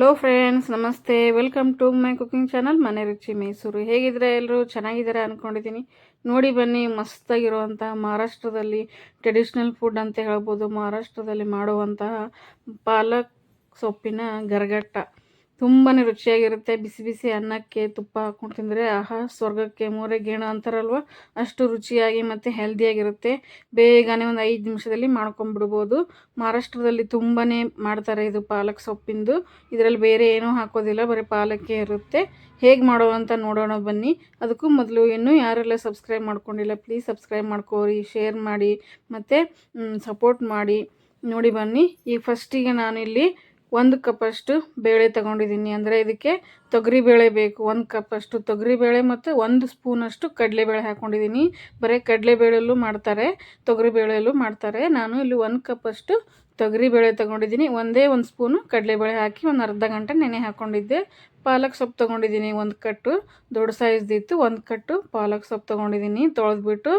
Hello friends, ನಮಸ್ತೆ. Welcome to my cooking channel Mane Ruchi Mysuru. ಹೇಗಿದ್ರೆ ಎಲ್ಲರೂ ಚೆನ್ನಾಗಿದ್ದಾರೆ ಅಂದ್ಕೊಂಡಿದ್ದೀನಿ. ನೋಡಿ ಬನ್ನಿ, ಮಸ್ತಾಗಿರುವಂತಹ ಮಹಾರಾಷ್ಟ್ರದಲ್ಲಿ ಟ್ರೆಡಿಷ್ನಲ್ ಫುಡ್ ಅಂತ ಹೇಳ್ಬೋದು. ಮಹಾರಾಷ್ಟ್ರದಲ್ಲಿ ಮಾಡುವಂತಹ ಪಾಲಕ್ ಸೊಪ್ಪಿನ ಗರಗಟ್ಟ ತುಂಬಾ ರುಚಿಯಾಗಿರುತ್ತೆ. ಬಿಸಿ ಬಿಸಿ ಅನ್ನಕ್ಕೆ ತುಪ್ಪ ಹಾಕ್ಕೊಂಡು ತಿಂದರೆ ಆಹಾ, ಸ್ವರ್ಗಕ್ಕೆ ಮೂರೇ ಗೇಣು ಅಂತಾರಲ್ವ, ಅಷ್ಟು ರುಚಿಯಾಗಿ ಮತ್ತು ಹೆಲ್ದಿಯಾಗಿರುತ್ತೆ. ಬೇಗನೆ ಒಂದು 5 ನಿಮಿಷದಲ್ಲಿ ಮಾಡ್ಕೊಂಬಿಡ್ಬೋದು. ಮಹಾರಾಷ್ಟ್ರದಲ್ಲಿ ತುಂಬಾ ಮಾಡ್ತಾರೆ ಇದು ಪಾಲಕ್ ಸೊಪ್ಪಿಂದು. ಇದರಲ್ಲಿ ಬೇರೆ ಏನೂ ಹಾಕೋದಿಲ್ಲ, ಬರೀ ಪಾಲಕ್ಕೆ ಇರುತ್ತೆ. ಹೇಗೆ ಮಾಡೋ ಅಂತ ನೋಡೋಣ ಬನ್ನಿ. ಅದಕ್ಕೂ ಮೊದಲು ಇನ್ನೂ ಯಾರೆಲ್ಲ ಸಬ್ಸ್ಕ್ರೈಬ್ ಮಾಡ್ಕೊಂಡಿಲ್ಲ, ಪ್ಲೀಸ್ ಸಬ್ಸ್ಕ್ರೈಬ್ ಮಾಡ್ಕೋರಿ, ಶೇರ್ ಮಾಡಿ ಮತ್ತು ಸಪೋರ್ಟ್ ಮಾಡಿ. ನೋಡಿ ಬನ್ನಿ. ಈಗ ಫಸ್ಟಿಗೆ ನಾನಿಲ್ಲಿ 1 ಕಪ್ಪಷ್ಟು ಬೇಳೆ ತಗೊಂಡಿದ್ದೀನಿ. ಅಂದರೆ ಇದಕ್ಕೆ ತೊಗರಿಬೇಳೆ ಬೇಕು. 1 ಕಪ್ಪಷ್ಟು ತೊಗರಿಬೇಳೆ ಮತ್ತು 1 ಸ್ಪೂನಷ್ಟು ಕಡಲೆಬೇಳೆ ಹಾಕ್ಕೊಂಡಿದ್ದೀನಿ. ಬರೀ ಕಡಲೆಬೇಳೆಯಲ್ಲೂ ಮಾಡ್ತಾರೆ, ತೊಗರಿಬೇಳೆಯಲ್ಲೂ ಮಾಡ್ತಾರೆ. ನಾನು ಇಲ್ಲಿ 1 ಕಪ್ಪಷ್ಟು ತೊಗರಿಬೇಳೆ ತೊಗೊಂಡಿದ್ದೀನಿ. ಒಂದೇ 1 ಸ್ಪೂನು ಕಡಲೆಬೇಳೆ ಹಾಕಿ ಒಂದು ಅರ್ಧ ಗಂಟೆ ನೆನೆ ಹಾಕ್ಕೊಂಡಿದ್ದೆ. ಪಾಲಕ್ ಸೊಪ್ಪು ತೊಗೊಂಡಿದ್ದೀನಿ, 1 ಕಟ್ಟು ದೊಡ್ಡ ಸೈಜ್ದಿತ್ತು. 1 ಕಟ್ಟು ಪಾಲಕ್ ಸೊಪ್ಪು ತೊಗೊಂಡಿದ್ದೀನಿ. ತೊಳೆದ್ಬಿಟ್ಟು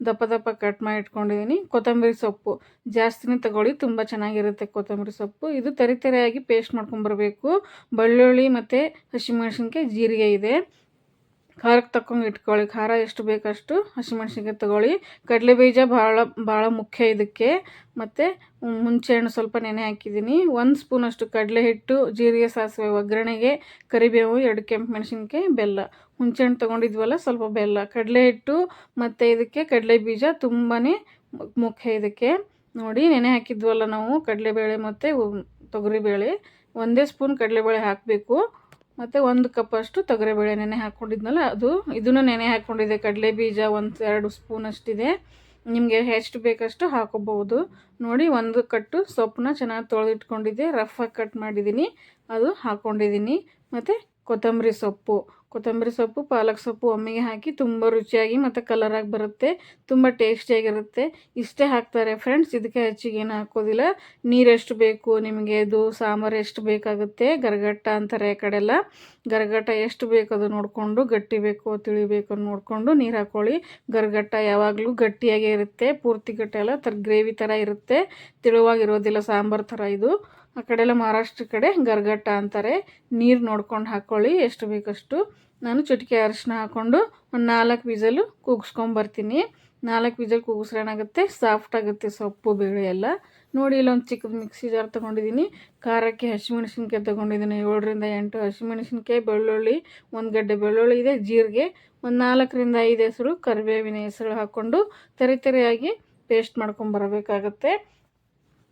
ದಪ್ಪ ದಪ್ಪ ಕಟ್ ಮಾಡಿ ಇಟ್ಕೊಂಡಿದ್ದೀನಿ. ಕೊತ್ತಂಬರಿ ಸೊಪ್ಪು ಜಾಸ್ತಿನೇ ತಗೊಳ್ಳಿ, ತುಂಬ ಚೆನ್ನಾಗಿರುತ್ತೆ ಕೊತ್ತಂಬರಿ ಸೊಪ್ಪು. ಇದು ತರಿತರಿಯಾಗಿ ಪೇಸ್ಟ್ ಮಾಡ್ಕೊಂಬರ್ಬೇಕು. ಬೆಳ್ಳುಳ್ಳಿ ಮತ್ತು ಹಸಿಮೆಣಸಿನ್ಕಾಯಿ, ಜೀರಿಗೆ ಇದೆ. ಖಾರಕ್ಕೆ ತಕ್ಕೊಂಡು ಇಟ್ಕೊಳ್ಳಿ. ಖಾರ ಎಷ್ಟು ಬೇಕಷ್ಟು ಹಸಿಮೆಣ್ಸಿನ್ಕಾಯಿ ತೊಗೊಳ್ಳಿ. ಕಡಲೆ ಬೀಜ ಭಾಳ ಮುಖ್ಯ ಇದಕ್ಕೆ. ಮತ್ತು ಹುಣಸೆಹಣ್ಣು ಸ್ವಲ್ಪ ನೆನೆ ಹಾಕಿದ್ದೀನಿ. 1 ಸ್ಪೂನಷ್ಟು ಕಡಲೆ ಹಿಟ್ಟು, ಜೀರಿಗೆ, ಸಾಸಿವೆ ಒಗ್ಗರಣೆಗೆ, ಕರಿಬೇವು, 2 ಕೆಂಪು ಮೆಣಸಿನ್ಕಾಯಿ, ಬೆಲ್ಲ. ಹುಣಸೆಹಣ್ಣು ತೊಗೊಂಡಿದ್ವಲ್ಲ, ಸ್ವಲ್ಪ ಬೆಲ್ಲ. ಕಡಲೆ ಹಿಟ್ಟು ಮತ್ತು ಇದಕ್ಕೆ ಕಡಲೆ ಬೀಜ ತುಂಬಾ ಮುಖ್ಯ ಇದಕ್ಕೆ. ನೋಡಿ, ನೆನೆ ಹಾಕಿದ್ವಲ್ಲ ನಾವು ಕಡಲೆಬೇಳೆ ಮತ್ತು ತೊಗರಿಬೇಳೆ. 1 ಸ್ಪೂನ್ ಕಡಲೆಬೇಳೆ ಹಾಕಬೇಕು. ಮತ್ತು 1 ಕಪ್ಪಷ್ಟು ತೊಗರಿಬೇಳೆ ನೆನೆ ಹಾಕ್ಕೊಂಡಿದ್ನಲ್ಲ, ಇದನ್ನು ನೆನೆ ಹಾಕ್ಕೊಂಡಿದ್ದೆ. ಕಡಲೆ ಬೀಜ 1-2 ಸ್ಪೂನ್ ಅಷ್ಟಿದೆ. ನಿಮಗೆ ಎಷ್ಟು ಬೇಕಷ್ಟು ಹಾಕೋಬಹುದು. ನೋಡಿ, 1 ಕಟ್ಟು ಸೊಪ್ಪನ್ನ ಚೆನ್ನಾಗಿ ತೊಳೆದಿಟ್ಕೊಂಡಿದ್ದೆ, ರಫಾಗಿ ಕಟ್ ಮಾಡಿದ್ದೀನಿ, ಅದು ಹಾಕ್ಕೊಂಡಿದ್ದೀನಿ. ಮತ್ತು ಕೊತ್ತಂಬರಿ ಸೊಪ್ಪು, ಪಾಲಕ್ ಸೊಪ್ಪು ಒಮ್ಮೆಗೆ ಹಾಕಿ ತುಂಬ ರುಚಿಯಾಗಿ ಮತ್ತು ಕಲರಾಗಿ ಬರುತ್ತೆ. ತುಂಬ ಟೇಸ್ಟಿಯಾಗಿರುತ್ತೆ. ಇಷ್ಟೇ ಹಾಕ್ತಾರೆ ಫ್ರೆಂಡ್ಸ್, ಇದಕ್ಕೆ ಹೆಚ್ಚಿಗೆ ಏನು ಹಾಕೋದಿಲ್ಲ. ನೀರು ಎಷ್ಟು ಬೇಕು ನಿಮಗೆ, ಇದು ಸಾಂಬಾರು ಎಷ್ಟು ಬೇಕಾಗುತ್ತೆ, ಗರಗಟ್ಟ ಅಂತಾರೆ ಆ ಕಡೆಲ್ಲ. ಗರಗಟ್ಟ ಎಷ್ಟು ಬೇಕು ಅದು ನೋಡಿಕೊಂಡು, ಗಟ್ಟಿ ಬೇಕು ತಿಳಿಬೇಕು ನೋಡಿಕೊಂಡು ನೀರು ಹಾಕ್ಕೊಳ್ಳಿ. ಗರಗಟ್ಟ ಯಾವಾಗಲೂ ಗಟ್ಟಿಯಾಗೇ ಇರುತ್ತೆ, ಪೂರ್ತಿ ಗಟ್ಟಿ ಅಲ್ಲ, ಗ್ರೇವಿ ಥರ ಇರುತ್ತೆ, ತಿಳುವಾಗಿರೋದಿಲ್ಲ, ಸಾಂಬಾರು ಥರ ಇದು. ಆ ಕಡೆಲ್ಲ ಮಹಾರಾಷ್ಟ್ರ ಕಡೆ ಗರಗಟ್ಟ ಅಂತಾರೆ. ನೀರು ನೋಡ್ಕೊಂಡು ಹಾಕ್ಕೊಳ್ಳಿ ಎಷ್ಟು ಬೇಕಷ್ಟು. ನಾನು ಚಿಟಿಕೆ ಅರಿಶಿನ ಹಾಕ್ಕೊಂಡು ಒಂದು 4 ವಿಸಲು ಕೂಗಿಸ್ಕೊಂಬರ್ತೀನಿ. 4 ವಿಸಲ್ ಕೂಗಿಸ್ರೆ ಏನಾಗುತ್ತೆ, ಸಾಫ್ಟ್ ಆಗುತ್ತೆ ಸೊಪ್ಪು ಬೇಳೆ ಎಲ್ಲ. ನೋಡಿ, ಇಲ್ಲೊಂದು ಚಿಕ್ಕದು ಮಿಕ್ಸಿ ಜಾರ್ ತೊಗೊಂಡಿದ್ದೀನಿ. ಖಾರಕ್ಕೆ ಹಸಿಮೆಣಸಿನ್ಕಾಯಿ ತೊಗೊಂಡಿದ್ದೀನಿ, 7-8 ಹಸಿಮೆಣಸಿನ್ಕಾಯಿ, ಬೆಳ್ಳುಳ್ಳಿ, 1 ಗಡ್ಡೆ ಬೆಳ್ಳುಳ್ಳಿ ಇದೆ, ಜೀರಿಗೆ, ಒಂದು 4-5 ಹೆಸರು ಕರಿಬೇವಿನ ಹೆಸರು ಹಾಕ್ಕೊಂಡು ತರಿತರಿಯಾಗಿ ಪೇಸ್ಟ್ ಮಾಡ್ಕೊಂಬರಬೇಕಾಗತ್ತೆ.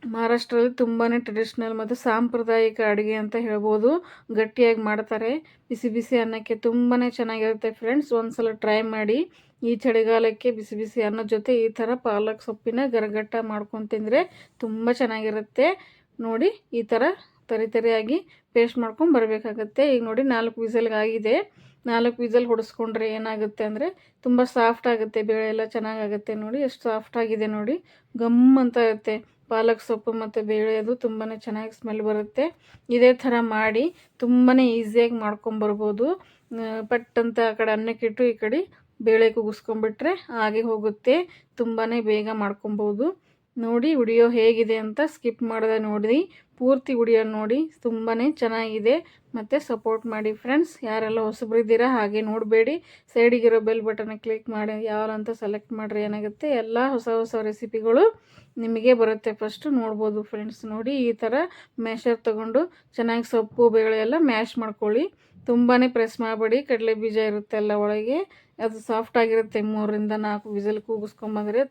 ಮಹಾರಾಷ್ಟ್ರದಲ್ಲಿ ತುಂಬಾ ಟ್ರೆಡಿಷ್ನಲ್ ಮತ್ತು ಸಾಂಪ್ರದಾಯಿಕ ಅಡುಗೆ ಅಂತ ಹೇಳ್ಬೋದು. ಗಟ್ಟಿಯಾಗಿ ಮಾಡ್ತಾರೆ. ಬಿಸಿ ಬಿಸಿ ಅನ್ನಕ್ಕೆ ತುಂಬಾ ಚೆನ್ನಾಗಿರುತ್ತೆ ಫ್ರೆಂಡ್ಸ್. ಒಂದು ಸಲ ಟ್ರೈ ಮಾಡಿ. ಈ ಚಳಿಗಾಲಕ್ಕೆ ಬಿಸಿ ಬಿಸಿ ಅನ್ನದ ಜೊತೆ ಈ ಥರ ಪಾಲಕ್ ಸೊಪ್ಪಿನ ಗರಗಟ್ಟ ಮಾಡ್ಕೊಂಡು ತಿಂದರೆ ತುಂಬ ಚೆನ್ನಾಗಿರುತ್ತೆ. ನೋಡಿ, ಈ ಥರ ತರಿತರಿಯಾಗಿ ಪೇಸ್ಟ್ ಮಾಡ್ಕೊಂಡು ಬರಬೇಕಾಗತ್ತೆ. ಈಗ ನೋಡಿ, 4 ವಿಸಲ್ಗಾಗಿದೆ. 4 ವಿಸಲ್ ಹೊಡಿಸ್ಕೊಂಡ್ರೆ ಏನಾಗುತ್ತೆ ಅಂದರೆ ತುಂಬ ಸಾಫ್ಟ್ ಆಗುತ್ತೆ, ಬೇಳೆ ಎಲ್ಲ ಚೆನ್ನಾಗಾಗುತ್ತೆ. ನೋಡಿ ಎಷ್ಟು ಸಾಫ್ಟ್ ಆಗಿದೆ ನೋಡಿ, ಗಮ್ ಅಂತ ಇರುತ್ತೆ. ಪಾಲಕ್ ಸೊಪ್ಪು ಮತ್ತು ಬೇಳೆ ಅದು ತುಂಬಾ ಚೆನ್ನಾಗಿ ಸ್ಮೆಲ್ ಬರುತ್ತೆ. ಇದೇ ಥರ ಮಾಡಿ ತುಂಬಾ ಈಸಿಯಾಗಿ ಮಾಡ್ಕೊಂಬರ್ಬೋದು. ಪಟ್ಟಂತ ಆ ಕಡೆ ಅನ್ನಕ್ಕಿಟ್ಟು ಈ ಕಡೆ ಬೇಳೆ ಕೂಗಿಸ್ಕೊಂಬಿಟ್ರೆ ಹಾಗೆ ಹೋಗುತ್ತೆ. ತುಂಬಾ ಬೇಗ ಮಾಡ್ಕೊಬೋದು. ನೋಡಿ, ವಿಡಿಯೋ ಹೇಗಿದೆ ಅಂತ ಸ್ಕಿಪ್ ಮಾಡದೆ ನೋಡಿ, ಪೂರ್ತಿ ವಿಡಿಯೋ ನೋಡಿ. ತುಂಬಾ ಚೆನ್ನಾಗಿದೆ. ಮತ್ತು ಸಪೋರ್ಟ್ ಮಾಡಿ ಫ್ರೆಂಡ್ಸ್. ಯಾರೆಲ್ಲ ಹೊಸಬ್ರಿದ್ದೀರಾ ಹಾಗೆ ನೋಡಬೇಡಿ, ಸೈಡಿಗಿರೋ ಬೆಲ್ ಬಟನ್ನ ಕ್ಲಿಕ್ ಮಾಡಿ ಯಾವ ಅಂತ ಸೆಲೆಕ್ಟ್ ಮಾಡಿರಿ. ಏನಾಗುತ್ತೆ, ಎಲ್ಲ ಹೊಸ ರೆಸಿಪಿಗಳು ನಿಮಗೆ ಬರುತ್ತೆ. ಫಸ್ಟು ನೋಡ್ಬೋದು ಫ್ರೆಂಡ್ಸ್. ನೋಡಿ, ಈ ಥರ ಮ್ಯಾಶರ್ ತೊಗೊಂಡು ಚೆನ್ನಾಗಿ ಸೊಪ್ಪು ಬೇಳೆ ಎಲ್ಲ ಮ್ಯಾಶ್ ಮಾಡ್ಕೊಳ್ಳಿ. ತುಂಬಾ ಪ್ರೆಸ್ ಮಾಡಬೇಡಿ, ಕಡಲೆ ಬೀಜ ಇರುತ್ತೆ ಎಲ್ಲ ಒಳಗೆ, ಅದು ಸಾಫ್ಟಾಗಿರುತ್ತೆ. 3-4 ವಿಸಲ್ ಕೂಗಿಸ್ಕೊಂಬಂದರೆ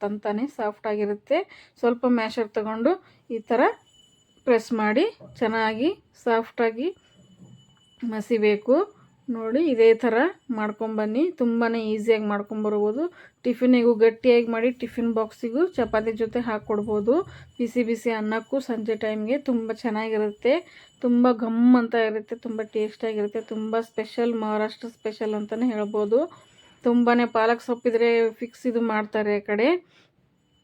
ತಂತಾನೆ ಸಾಫ್ಟಾಗಿರುತ್ತೆ. ಸ್ವಲ್ಪ ಮ್ಯಾಶರ್ ತೊಗೊಂಡು ಈ ಥರ ಪ್ರೆಸ್ ಮಾಡಿ ಚೆನ್ನಾಗಿ ಸಾಫ್ಟಾಗಿ ಮಸಿಬೇಕು. ನೋಡಿ, ಇದೇ ಥರ ಮಾಡ್ಕೊಂಬನ್ನಿ. ತುಂಬಾ ಈಸಿಯಾಗಿ ಮಾಡ್ಕೊಂಬರ್ಬೋದು. ಟಿಫಿನಿಗೂ ಗಟ್ಟಿಯಾಗಿ ಮಾಡಿ ಟಿಫಿನ್ ಬಾಕ್ಸಿಗೂ ಚಪಾತಿ ಜೊತೆ ಹಾಕ್ಕೊಡ್ಬೋದು. ಬಿಸಿ ಬಿಸಿ ಅನ್ನಕ್ಕೂ ಸಂಜೆ ಟೈಮ್ಗೆ ತುಂಬ ಚೆನ್ನಾಗಿರುತ್ತೆ. ತುಂಬ ಘಮ್ ಅಂತ ಇರುತ್ತೆ, ತುಂಬ ಟೇಸ್ಟಾಗಿರುತ್ತೆ. ತುಂಬ ಸ್ಪೆಷಲ್, ಮಹಾರಾಷ್ಟ್ರ ಸ್ಪೆಷಲ್ ಅಂತಲೇ ಹೇಳ್ಬೋದು. ತುಂಬಾ ಪಾಲಕ್ ಸೊಪ್ಪಿದ್ರೆ ಫಿಕ್ಸ್ ಇದು ಮಾಡ್ತಾರೆ ಆ ಕಡೆ.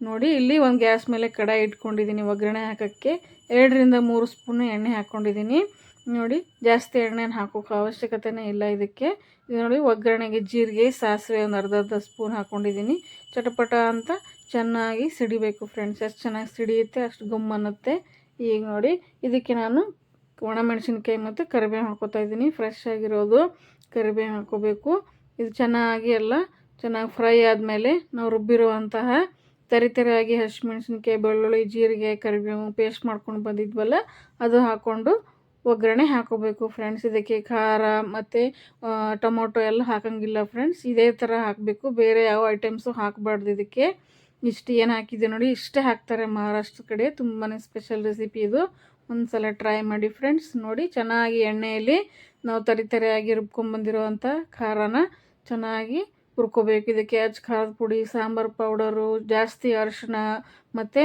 ನೋಡಿ, ಇಲ್ಲಿ ಒಂದು ಗ್ಯಾಸ್ ಮೇಲೆ ಕಡಾಯಿ ಇಟ್ಕೊಂಡಿದ್ದೀನಿ ಒಗ್ಗರಣೆ ಹಾಕೋಕ್ಕೆ. 2-3 ಸ್ಪೂನ್ ಎಣ್ಣೆ ಹಾಕ್ಕೊಂಡಿದ್ದೀನಿ. ನೋಡಿ, ಜಾಸ್ತಿ ಎಣ್ಣೆನ ಹಾಕೋಕೆ ಅವಶ್ಯಕತೆನೇ ಇಲ್ಲ ಇದಕ್ಕೆ. ಇದು ನೋಡಿ, ಒಗ್ಗರಣೆಗೆ ಜೀರಿಗೆ, ಸಾಸಿವೆ ಒಂದು ಅರ್ಧ ಸ್ಪೂನ್ ಹಾಕ್ಕೊಂಡಿದ್ದೀನಿ. ಚಟಪಟ ಅಂತ ಚೆನ್ನಾಗಿ ಸಿಡಿಬೇಕು ಫ್ರೆಂಡ್ಸ್. ಎಷ್ಟು ಚೆನ್ನಾಗಿ ಸಿಡಿಯುತ್ತೆ ಅಷ್ಟು ಗಮ್ ಅನ್ನುತ್ತೆ. ಈಗ ನೋಡಿ, ಇದಕ್ಕೆ ನಾನು ಒಣಮೆಣಸಿನ್ಕಾಯಿ ಮತ್ತು ಕರಿಬೇವು ಹಾಕೋತಾ ಇದ್ದೀನಿ. ಫ್ರೆಶ್ ಆಗಿರೋದು ಕರಿಬೇವು ಹಾಕೋಬೇಕು. ಇದು ಚೆನ್ನಾಗಿ ಎಲ್ಲ ಚೆನ್ನಾಗಿ ಫ್ರೈ ಆದಮೇಲೆ ನಾವು ರುಬ್ಬಿರುವಂತಹ ತರಿತರಿಯಾಗಿ ಹಸಿಮೆಣಸಿನ್ಕಾಯಿ, ಬೆಳ್ಳುಳ್ಳಿ, ಜೀರಿಗೆ, ಕರಿಬೇವು ಪೇಸ್ಟ್ ಮಾಡ್ಕೊಂಡು ಬಂದಿದ್ವಲ್ಲ ಅದು ಹಾಕ್ಕೊಂಡು ಒಗ್ಗರಣೆ ಹಾಕೋಬೇಕು ಫ್ರೆಂಡ್ಸ್. ಇದಕ್ಕೆ ಖಾರ ಮತ್ತು ಟೊಮೊಟೊ ಎಲ್ಲ ಹಾಕೋಂಗಿಲ್ಲ ಫ್ರೆಂಡ್ಸ್. ಇದೇ ಥರ ಹಾಕಬೇಕು, ಬೇರೆ ಯಾವ ಐಟಮ್ಸು ಹಾಕಬಾರ್ದು. ಇದಕ್ಕೆ ಇಷ್ಟು ಏನು ಹಾಕಿದ್ದೆ ನೋಡಿ, ಇಷ್ಟೇ ಹಾಕ್ತಾರೆ ಮಹಾರಾಷ್ಟ್ರ ಕಡೆ. ತುಂಬಾ ಸ್ಪೆಷಲ್ ರೆಸಿಪಿ ಇದು. ಒಂದು ಸಲ ಟ್ರೈ ಮಾಡಿ ಫ್ರೆಂಡ್ಸ್. ನೋಡಿ ಚೆನ್ನಾಗಿ ಎಣ್ಣೆಯಲ್ಲಿ ನಾವು ತರಿತರಿಯಾಗಿ ರುಬ್ಕೊಂಡ್ಬಂದಿರೋವಂಥ ಖಾರನ ಚೆನ್ನಾಗಿ ಹುರ್ಕೋಬೇಕು. ಇದಕ್ಕೆ ಖಾರದ ಪುಡಿ, ಸಾಂಬಾರು ಪೌಡರು, ಜಾಸ್ತಿ ಅರಿಶಿನ ಮತ್ತು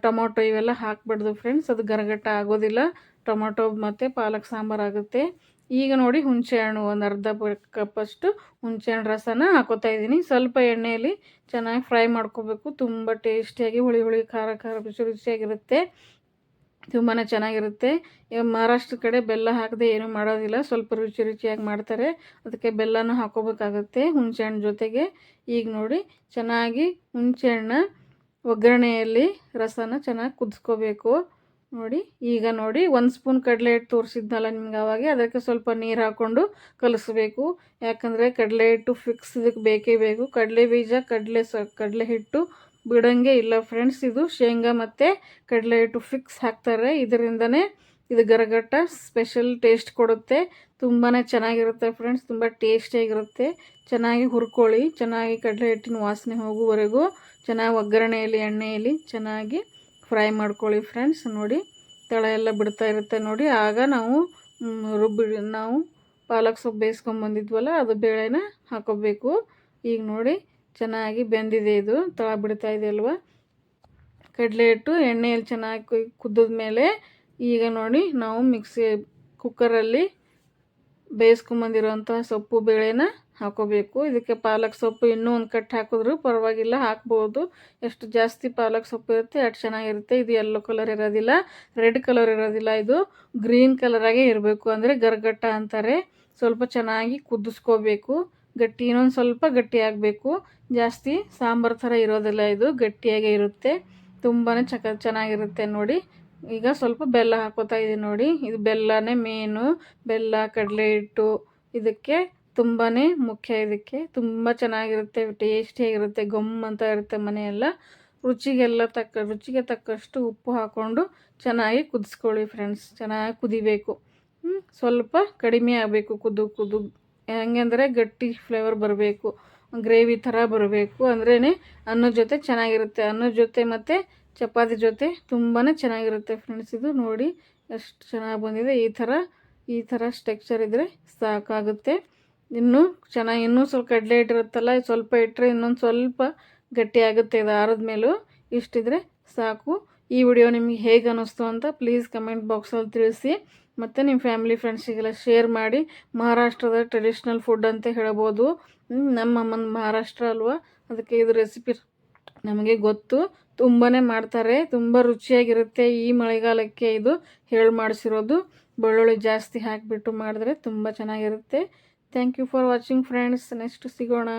ಟೊಮೊಟೊ ಇವೆಲ್ಲ ಹಾಕಬಾರ್ದು ಫ್ರೆಂಡ್ಸ್. ಅದು ಗರಗಟ್ಟ ಆಗೋದಿಲ್ಲ. ಟೊಮೊಟೊ ಮತ್ತು ಪಾಲಕ್ ಸಾಂಬಾರು ಆಗುತ್ತೆ. ಈಗ ನೋಡಿ ಹುಣಸೆಹಣ್ಣು ಒಂದು ಅರ್ಧ ಕಪ್ಪಷ್ಟು ಹುಣಸೆಹಣ್ಣು ರಸನ ಹಾಕೋತಾ ಇದ್ದೀನಿ. ಸ್ವಲ್ಪ ಎಣ್ಣೆಯಲ್ಲಿ ಚೆನ್ನಾಗಿ ಫ್ರೈ ಮಾಡ್ಕೋಬೇಕು. ತುಂಬ ಟೇಸ್ಟಿಯಾಗಿ ಹುಳಿ ಹುಳಿ ಖಾರ ಖಾರ ರುಚಿ ರುಚಿಯಾಗಿರುತ್ತೆ. ತುಂಬಾ ಚೆನ್ನಾಗಿರುತ್ತೆ. ಮಹಾರಾಷ್ಟ್ರ ಕಡೆ ಬೆಲ್ಲ ಹಾಕದೆ ಏನೂ ಮಾಡೋದಿಲ್ಲ, ಸ್ವಲ್ಪ ರುಚಿ ರುಚಿಯಾಗಿ ಮಾಡ್ತಾರೆ. ಅದಕ್ಕೆ ಬೆಲ್ಲನೂ ಹಾಕೋಬೇಕಾಗುತ್ತೆ ಹುಣಸೆಹಣ್ಣು ಜೊತೆಗೆ. ಈಗ ನೋಡಿ ಚೆನ್ನಾಗಿ ಹುಣಸೆಹಣ್ಣ ಒಗ್ಗರಣೆಯಲ್ಲಿ ರಸನ ಚೆನ್ನಾಗಿ ಕುದಿಸ್ಕೋಬೇಕು. ನೋಡಿ ಈಗ ನೋಡಿ 1 ಸ್ಪೂನ್ ಕಡಲೆ ಹಿಟ್ಟು ತೋರಿಸಿದ್ನಲ್ಲ ನಿಮ್ಗೆ ಅವಾಗೆ, ಅದಕ್ಕೆ ಸ್ವಲ್ಪ ನೀರು ಹಾಕ್ಕೊಂಡು ಕಲಿಸ್ಬೇಕು. ಯಾಕಂದರೆ ಕಡಲೆ ಹಿಟ್ಟು ಫಿಕ್ಸ್ ಇದಕ್ಕೆ ಬೇಕೇ ಬೇಕು. ಕಡಲೆ ಬೀಜ, ಕಡಲೆ ಹಿಟ್ಟು ಬಿಡೋಂಗೆ ಇಲ್ಲ ಫ್ರೆಂಡ್ಸ್. ಇದು ಶೇಂಗಾ ಮತ್ತು ಕಡಲೆ ಹಿಟ್ಟು ಫಿಕ್ಸ್ ಹಾಕ್ತಾರೆ. ಇದರಿಂದನೇ ಇದು ಗರಗಟ್ಟ ಸ್ಪೆಷಲ್ ಟೇಸ್ಟ್ ಕೊಡುತ್ತೆ. ತುಂಬಾ ಚೆನ್ನಾಗಿರುತ್ತೆ ಫ್ರೆಂಡ್ಸ್. ತುಂಬ ಟೇಸ್ಟಿಯಾಗಿರುತ್ತೆ. ಚೆನ್ನಾಗಿ ಹುರ್ಕೊಳ್ಳಿ. ಚೆನ್ನಾಗಿ ಕಡಲೆ ಹಿಟ್ಟಿನ ವಾಸನೆ ಹೋಗುವವರೆಗೂ ಚೆನ್ನಾಗಿ ಒಗ್ಗರಣೆಯಲ್ಲಿ ಎಣ್ಣೆಯಲ್ಲಿ ಚೆನ್ನಾಗಿ ಫ್ರೈ ಮಾಡ್ಕೊಳ್ಳಿ ಫ್ರೆಂಡ್ಸ್. ನೋಡಿ ತಳ ಎಲ್ಲ ಬಿಡ್ತಾ ಇರುತ್ತೆ ನೋಡಿ. ಆಗ ನಾವು ನಾವು ಪಾಲಕ್ ಸೊಪ್ಪು ಬೇಯಿಸ್ಕೊಂಬಂದಿದ್ವಲ್ಲ ಅದು ಬೇಳೆನ ಹಾಕೋಬೇಕು. ಈಗ ನೋಡಿ ಚೆನ್ನಾಗಿ ಬೆಂದಿದೆ. ಇದು ತಳ ಬಿಡ್ತಾ ಇದೆ ಅಲ್ವಾ. ಕಡಲೆ ಹಿಟ್ಟು ಎಣ್ಣೆಯಲ್ಲಿ ಚೆನ್ನಾಗಿ ಕುದ್ದಿದ ಮೇಲೆ ಈಗ ನೋಡಿ ನಾವು ಕುಕ್ಕರಲ್ಲಿ ಬೇಯಿಸ್ಕೊಂಬಂದಿರೋಂಥ ಸೊಪ್ಪು ಬೇಳೆನ ಹಾಕೋಬೇಕು. ಇದಕ್ಕೆ ಪಾಲಕ್ ಸೊಪ್ಪು ಇನ್ನೂ ಒಂದು ಕಟ್ ಹಾಕಿದ್ರು ಪರವಾಗಿಲ್ಲ, ಹಾಕ್ಬೋದು. ಎಷ್ಟು ಜಾಸ್ತಿ ಪಾಲಕ್ ಸೊಪ್ಪು ಇರುತ್ತೆ ಅಷ್ಟು ಚೆನ್ನಾಗಿರುತ್ತೆ. ಇದು ಯೆಲ್ಲೋ ಕಲರ್ ಇರೋದಿಲ್ಲ, ರೆಡ್ ಕಲರ್ ಇರೋದಿಲ್ಲ, ಇದು ಗ್ರೀನ್ ಕಲರಾಗೇ ಇರಬೇಕು. ಅಂದರೆ ಗರ್ಗಟ್ಟ ಅಂತಾರೆ. ಸ್ವಲ್ಪ ಚೆನ್ನಾಗಿ ಕುದಿಸ್ಕೋಬೇಕು. ಇನ್ನೊಂದು ಸ್ವಲ್ಪ ಗಟ್ಟಿ ಆಗಬೇಕು. ಜಾಸ್ತಿ ಸಾಂಬಾರು ಥರ ಇರೋದಿಲ್ಲ, ಇದು ಗಟ್ಟಿಯಾಗೇ ಇರುತ್ತೆ. ತುಂಬಾ ಚೆನ್ನಾಗಿರುತ್ತೆ ನೋಡಿ. ಈಗ ಸ್ವಲ್ಪ ಬೆಲ್ಲ ಹಾಕೋತಾ ಇದ್ದೀನಿ ನೋಡಿ. ಇದು ಬೆಲ್ಲನೇ ಮೇನು. ಬೆಲ್ಲ, ಕಡಲೆ ಹಿಟ್ಟು ಇದಕ್ಕೆ ತುಂಬಾ ಮುಖ್ಯ. ಇದಕ್ಕೆ ತುಂಬ ಚೆನ್ನಾಗಿರುತ್ತೆ, ಟೇಸ್ಟಿಯಾಗಿರುತ್ತೆ, ಅಂತ ಇರುತ್ತೆ ಮನೆಯೆಲ್ಲ. ರುಚಿಗೆ ತಕ್ಕಷ್ಟು ಉಪ್ಪು ಹಾಕ್ಕೊಂಡು ಚೆನ್ನಾಗಿ ಕುದಿಸ್ಕೊಳ್ಳಿ ಫ್ರೆಂಡ್ಸ್. ಚೆನ್ನಾಗಿ ಕುದಿಬೇಕು. ಸ್ವಲ್ಪ ಕಡಿಮೆ ಆಗಬೇಕು ಕುದ್ದು ಹೆಂಗಂದರೆ ಗಟ್ಟಿ ಫ್ಲೇವರ್ ಬರಬೇಕು, ಗ್ರೇವಿ ಥರ ಬರಬೇಕು. ಅಂದ್ರೇ ಅನ್ನದ ಜೊತೆ ಚೆನ್ನಾಗಿರುತ್ತೆ. ಅನ್ನದ ಜೊತೆ ಮತ್ತು ಚಪಾತಿ ಜೊತೆ ತುಂಬಾ ಚೆನ್ನಾಗಿರುತ್ತೆ ಫ್ರೆಂಡ್ಸ್. ಇದು ನೋಡಿ ಎಷ್ಟು ಚೆನ್ನಾಗಿ ಬಂದಿದೆ. ಈ ಥರ ಸ್ಟ್ರಕ್ಚರ್ ಇದ್ದರೆ ಸಾಕಾಗುತ್ತೆ. ಇನ್ನೂ ಸ್ವಲ್ಪ ಕಡಲೆ ಹಿಟ್ಟಿರುತ್ತಲ್ಲ, ಸ್ವಲ್ಪ ಇಟ್ಟರೆ ಇನ್ನೊಂದು ಸ್ವಲ್ಪ ಗಟ್ಟಿ ಆಗುತ್ತೆ. ಇದು ಆರಿದ ಮೇಲೂ ಇಷ್ಟಿದ್ರೆ ಸಾಕು. ಈ ವಿಡಿಯೋ ನಿಮಗೆ ಹೇಗೆ ಅನ್ನಿಸ್ತು ಅಂತ ಪ್ಲೀಸ್ ಕಮೆಂಟ್ ಬಾಕ್ಸಲ್ಲಿ ತಿಳಿಸಿ. ಮತ್ತು ನಿಮ್ಮ ಫ್ಯಾಮಿಲಿ ಫ್ರೆಂಡ್ಸಿಗೆಲ್ಲ ಶೇರ್ ಮಾಡಿ. ಮಹಾರಾಷ್ಟ್ರದ ಟ್ರೆಡಿಷ್ನಲ್ ಫುಡ್ ಅಂತ ಹೇಳ್ಬೋದು. ನಮ್ಮ ಮಹಾರಾಷ್ಟ್ರ ಅಲ್ವಾ, ಅದಕ್ಕೆ ಇದು ರೆಸಿಪಿ ನಮಗೆ ಗೊತ್ತು. ತುಂಬಾ ಮಾಡ್ತಾರೆ, ತುಂಬ ರುಚಿಯಾಗಿರುತ್ತೆ. ಈ ಮಳೆಗಾಲಕ್ಕೆ ಇದು ಮಾಡಿಸಿರೋದು. ಬೆಳ್ಳುಳ್ಳಿ ಜಾಸ್ತಿ ಹಾಕಿಬಿಟ್ಟು ಮಾಡಿದ್ರೆ ತುಂಬ ಚೆನ್ನಾಗಿರುತ್ತೆ. Thank you for watching friends. Next ಸಿಗೋಣ.